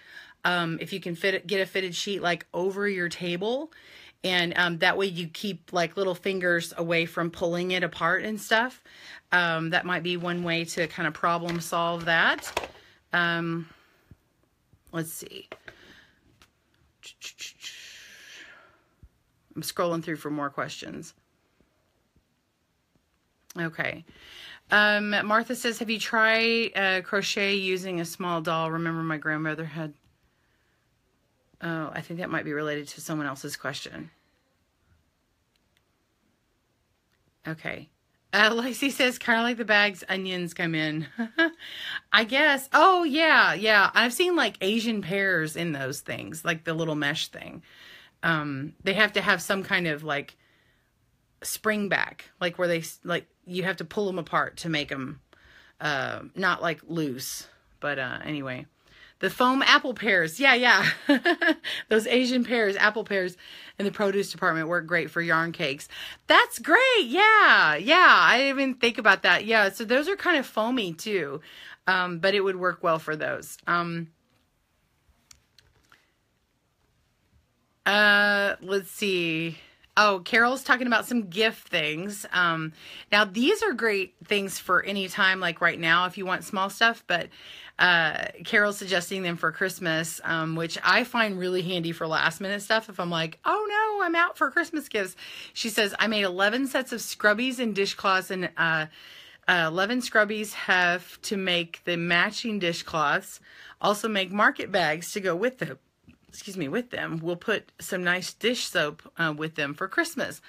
If you can get a fitted sheet like over your table, and that way you keep like little fingers away from pulling it apart and stuff. That might be one way to kind of problem solve that. Let's see. I'm scrolling through for more questions. Okay. Martha says, have you tried crochet using a small doll? Remember my grandmother had... Oh, I think that might be related to someone else's question. Okay. Lacey says, kind of like the bags onions come in. I guess. Oh, yeah, yeah. I've seen like Asian pears in those things, like the little mesh thing. They have to have some kind of like spring back, like where they, like you have to pull them apart to make them not like loose. But anyway. The foam apple pears. Yeah, yeah. Those Asian pears, apple pears in the produce department work great for yarn cakes. That's great. Yeah, yeah. I didn't even think about that. Yeah, so those are kind of foamy too. But it would work well for those. Let's see. Oh, Carol's talking about some gift things. Now these are great things for any time, like right now, if you want small stuff, but Carol's suggesting them for Christmas, which I find really handy for last minute stuff. If I'm like, oh no, I'm out for Christmas gifts. She says, I made 11 sets of scrubbies and dishcloths, and 11 scrubbies have to make the matching dishcloths. Also make market bags to go with them. Excuse me, with them. We'll put some nice dish soap with them for Christmas.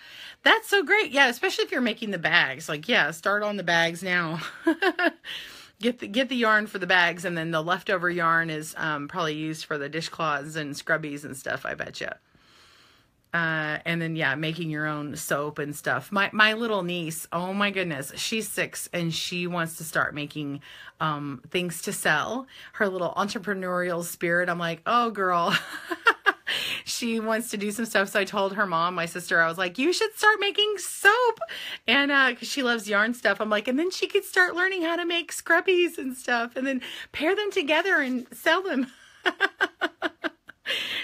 That's so great. Yeah, especially if you're making the bags. Like, yeah, start on the bags now. Get the yarn for the bags, and then the leftover yarn is probably used for the dishcloths and scrubbies and stuff, I bet you. And then, yeah, making your own soap and stuff. My little niece, oh my goodness, she's 6 and she wants to start making things to sell. Her little entrepreneurial spirit. I'm like, oh girl. She wants to do some stuff. So I told her mom, my sister, I was like, you should start making soap. And cause she loves yarn stuff. I'm like, and then she could start learning how to make scrubbies and stuff and then pair them together and sell them.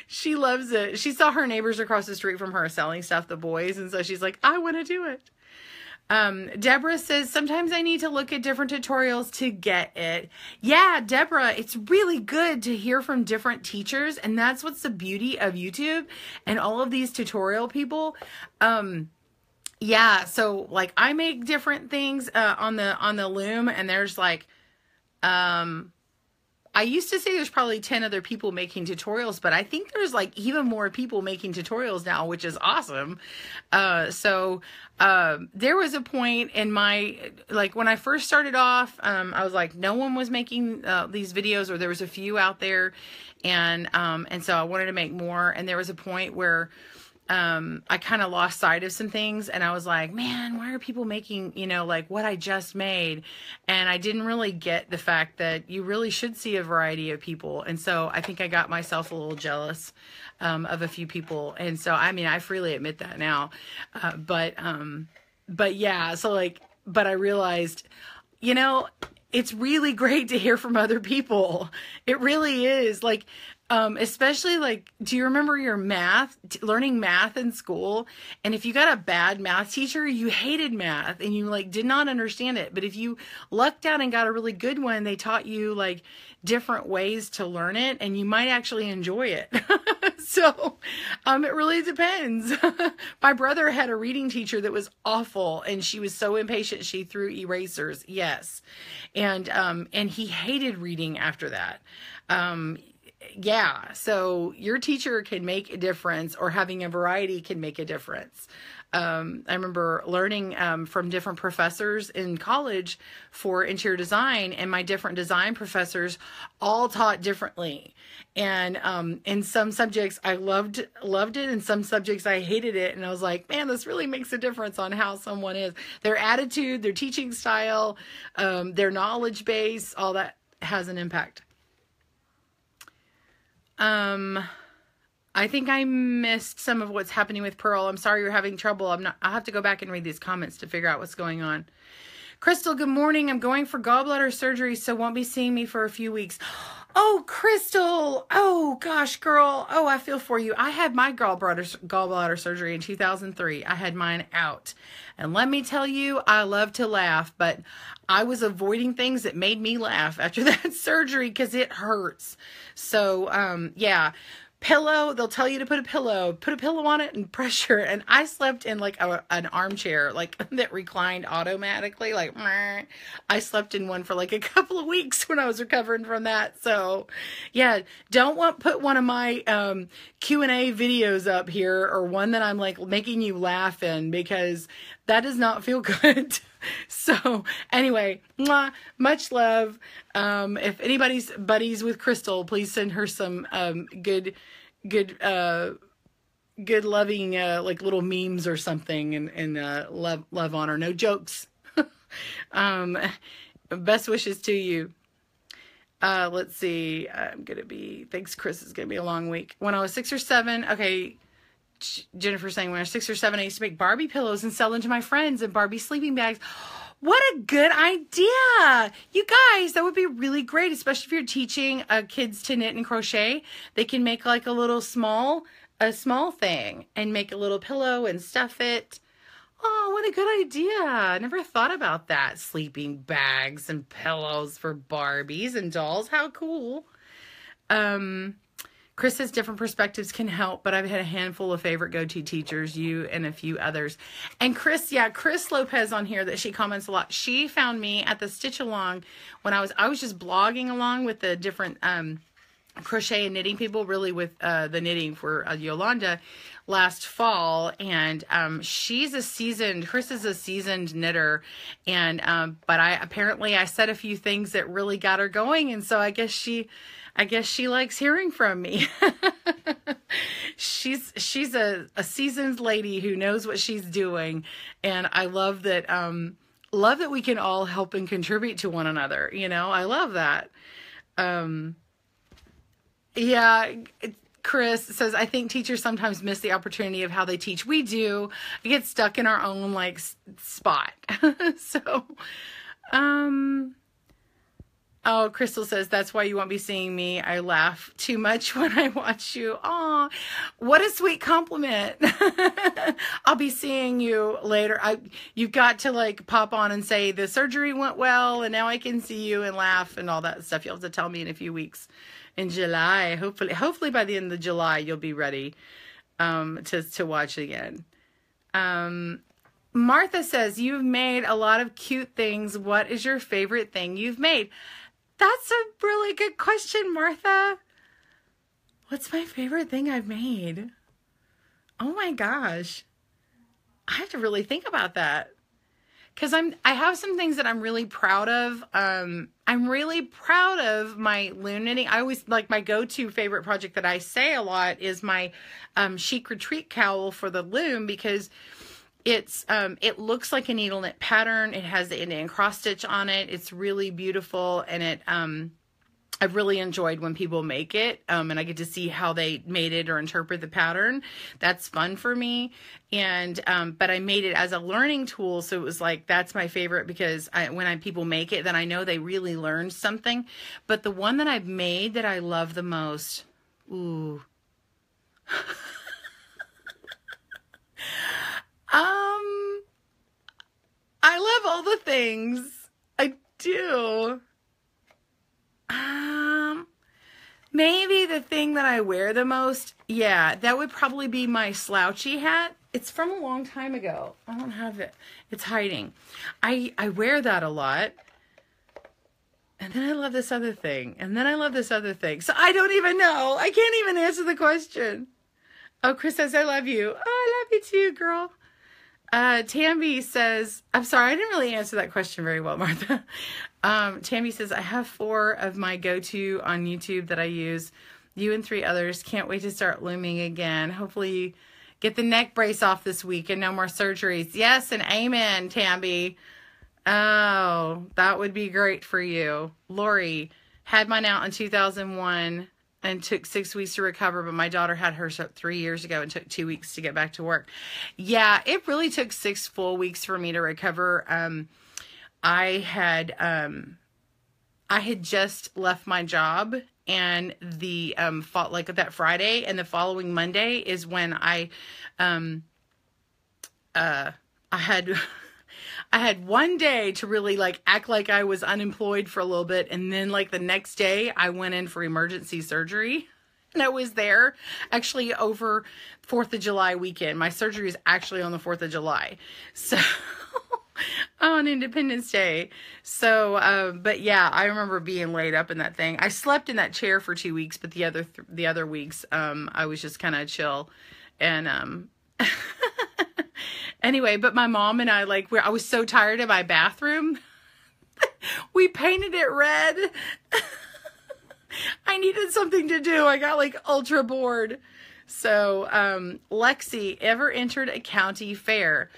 She loves it. She saw her neighbors across the street from her selling stuff, the boys. And so she's like, I want to do it. Deborah says, sometimes I need to look at different tutorials to get it. Yeah, Deborah, it's really good to hear from different teachers. And that's what's the beauty of YouTube and all of these tutorial people. Yeah, so like I make different things on the loom, and there's like, I used to say there's probably 10 other people making tutorials, but I think there's like even more people making tutorials now, which is awesome. So there was a point in my, like when I first started off, I was like, no one was making these videos, or there was a few out there. And so I wanted to make more. And there was a point where I kind of lost sight of some things, and I was like, man, why are people making, you know, like what I just made? And I didn't really get the fact that you really should see a variety of people. And so I think I got myself a little jealous of a few people. And so, I mean, I freely admit that now. But yeah, so like, but I realized, you know, it's really great to hear from other people. It really is. Like, especially like, do you remember your learning math in school? And if you got a bad math teacher, you hated math and you like did not understand it. But if you lucked out and got a really good one, they taught you like different ways to learn it, and you might actually enjoy it. So, it really depends. My brother had a reading teacher that was awful, and she was so impatient she threw erasers. Yes. And he hated reading after that. Yeah, so your teacher can make a difference, or having a variety can make a difference. I remember learning from different professors in college for interior design, and my different design professors all taught differently. And in some subjects I loved it, and some subjects I hated it. And I was like, man, this really makes a difference on how someone is. Their attitude, their teaching style, their knowledge base, all that has an impact. I think I missed some of what's happening with Pearl. I'm sorry you're having trouble. I'll have to go back and read these comments to figure out what's going on. Crystal, good morning. I'm going for gallbladder surgery, so won't be seeing me for a few weeks. Oh, Crystal. Oh, gosh, girl. Oh, I feel for you. I had my gallbladder surgery in 2003. I had mine out. And let me tell you, I love to laugh, but I was avoiding things that made me laugh after that surgery because it hurts. So, yeah. Pillow, they'll tell you to put a pillow on it and pressure. And I slept in like an armchair, like that reclined automatically. Like, meh. I slept in one for like a couple of weeks when I was recovering from that. So yeah, put one of my Q&A videos up here, or one that I'm like making you laugh in, because that does not feel good. So anyway, much love. If anybody's buddies with Crystal, please send her some good loving like little memes or something, and love on her. No jokes. Best wishes to you. Let's see. Thanks, Chris. It's gonna be a long week. When I was 6 or 7, okay. Jennifer saying, when I was 6 or 7, I used to make Barbie pillows and sell them to my friends and Barbie sleeping bags. What a good idea. You guys, that would be really great, especially if you're teaching kids to knit and crochet. They can make like a small thing and make a little pillow and stuff it. Oh, what a good idea. I never thought about that. Sleeping bags and pillows for Barbies and dolls. How cool. Chris says different perspectives can help, but I've had a handful of favorite go-to teachers, you and a few others. And Chris Lopez on here, that she comments a lot. She found me at the Stitch Along when I was just blogging along with the different crochet and knitting people, really with the knitting for Yolanda last fall. And Chris is a seasoned knitter, and but I said a few things that really got her going, and so I guess she likes hearing from me. She's a seasoned lady who knows what she's doing, and I love that we can all help and contribute to one another. You know, I love that. Yeah, Chris says, I think teachers sometimes miss the opportunity of how they teach. We do. We get stuck in our own like spot. So, oh, Crystal says, that's why you won't be seeing me. I laugh too much when I watch you. Aw, what a sweet compliment. I'll be seeing you later. You've got to like pop on and say the surgery went well and now I can see you and laugh and all that stuff. You'll have to tell me in a few weeks in July. Hopefully by the end of July, you'll be ready to watch again. Martha says, you've made a lot of cute things. What is your favorite thing you've made? That's a really good question, Martha. What's my favorite thing I've made? Oh my gosh. I have to really think about that. Because I have some things that I'm really proud of. I'm really proud of my loom knitting. I always, like, my go-to favorite project that I say a lot is my chic retreat cowl for the loom, because it looks like a needle knit pattern. It has the Indian cross stitch on it. It's really beautiful, and I've really enjoyed when people make it, and I get to see how they made it or interpret the pattern. That's fun for me. And but I made it as a learning tool, so it was like, that's my favorite, because when people make it, then I know they really learned something. But the one that I've made that I love the most, ooh. I love all the things. I do. Maybe the thing that I wear the most, yeah, that would probably be my slouchy hat. It's from a long time ago. I don't have it. It's hiding. I wear that a lot. And then I love this other thing. And then I love this other thing. So I don't even know. I can't even answer the question. Oh, Chris says, I love you. Oh, I love you too, girl. Tammy says, I'm sorry, I didn't really answer that question very well, Martha. Tammy says, I have 4 of my go-to on YouTube that I use. You and 3 others. Can't wait to start looming again. Hopefully you get the neck brace off this week and no more surgeries. Yes, and amen, Tammy. Oh, that would be great for you. Lori, had mine out in 2001. and took 6 weeks to recover, but my daughter had hers 3 years ago and took 2 weeks to get back to work. Yeah, it really took 6 full weeks for me to recover. I had just left my job, and the like that Friday and the following Monday is when I had I had one day to really like act like I was unemployed for a little bit, and then like the next day I went in for emergency surgery, and I was there actually over 4th of July weekend. My surgery is actually on the 4th of July, so on Independence Day. So but yeah, I remember being laid up in that thing. I slept in that chair for 2 weeks, but the other weeks I was just kind of chill, and anyway, but my mom and I, like, I was so tired of my bathroom. We painted it red. I needed something to do. I got like ultra bored. So, Lexi, ever entered a county fair?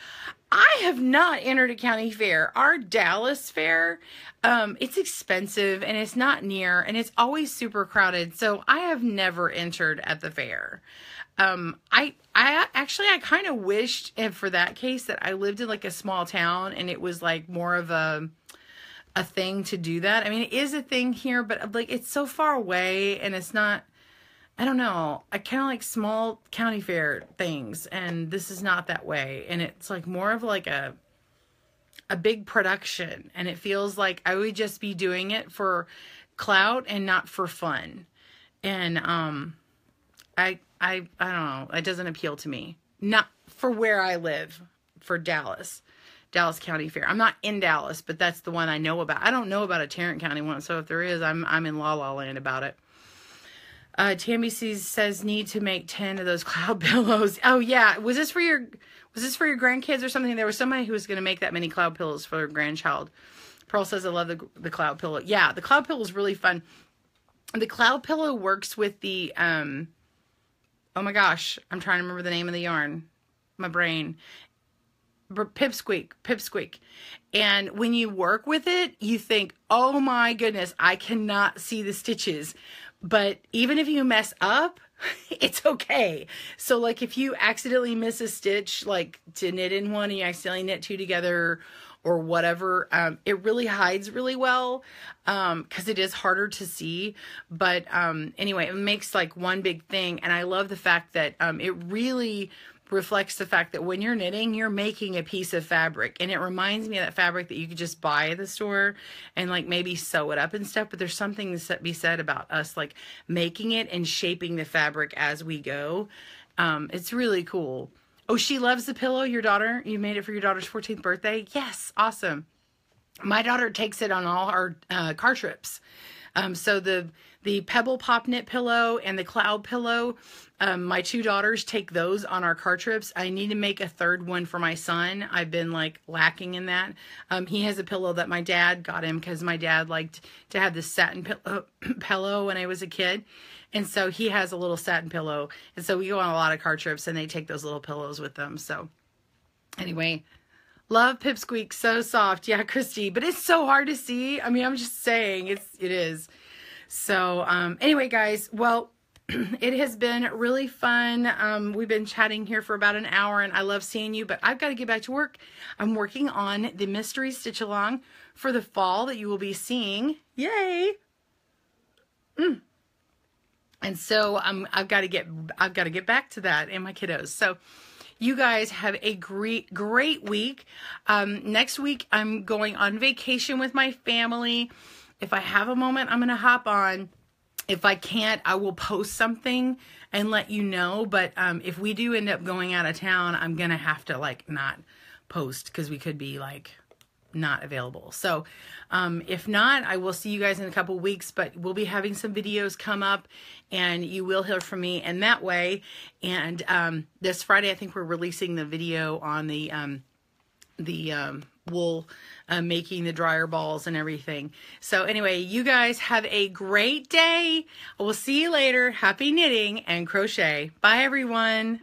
I have not entered a county fair. Our Dallas fair, it's expensive and it's not near and it's always super crowded. So I have never entered at the fair. I kind of wished, and for that case, that I lived in like a small town and it was like more of a thing to do that. I mean, it is a thing here, but like it's so far away and it's not, I don't know. I kind of like small county fair things, and this is not that way. And it's like more of like a big production, and it feels like I would just be doing it for clout and not for fun. And I don't know. It doesn't appeal to me. Not for where I live, for Dallas County Fair. I'm not in Dallas, but that's the one I know about. I don't know about a Tarrant County one, so if there is, I'm in La La Land about it. Tammy says need to make 10 of those cloud pillows. Oh yeah, was this for your grandkids or something? There was somebody who was going to make that many cloud pillows for their grandchild. Pearl says I love the cloud pillow. Yeah, the cloud pillow is really fun. The cloud pillow works with the oh my gosh, I'm trying to remember the name of the yarn. My brain. Pipsqueak. And when you work with it, you think, oh my goodness, I cannot see the stitches. But even if you mess up, it's okay. So like if you accidentally miss a stitch, like to knit in one and you accidentally knit two together or whatever, it really hides really well, because it is harder to see. But anyway, it makes like one big thing. And I love the fact that it really reflects the fact that when you're knitting, you're making a piece of fabric, and it reminds me of that fabric that you could just buy at the store and like maybe sew it up and stuff. But there's something to be said about us like making it and shaping the fabric as we go. It's really cool. Oh, she loves the pillow. Your daughter, you made it for your daughter's 14th birthday. Yes. Awesome. My daughter takes it on all our car trips. So the Pebble Pop Knit pillow and the Cloud pillow, my two daughters take those on our car trips. I need to make a third one for my son. I've been like lacking in that. He has a pillow that my dad got him because my dad liked to have this satin pillow when I was a kid. And so he has a little satin pillow. And so we go on a lot of car trips and they take those little pillows with them. So anyway, love Pipsqueak. So soft. Yeah, Christy, but it's so hard to see. I mean, I'm just saying it is. So, anyway, guys, well, it has been really fun. We've been chatting here for about an hour and I love seeing you, but I've got to get back to work. I'm working on the mystery stitch along for the fall that you will be seeing. Yay. And so, I've got to get back to that and my kiddos. So you guys have a great week. Next week, I'm going on vacation with my family. If I have a moment, I'm going to hop on. If I can't, I will post something and let you know. But if we do end up going out of town, I'm going to have to like not post because we could be like not available. So if not, I will see you guys in a couple weeks, but we'll be having some videos come up and you will hear from me in that way. And this Friday, I think we're releasing the video on the wool, making the dryer balls and everything. So anyway, you guys have a great day. We'll see you later. Happy knitting and crochet. Bye everyone.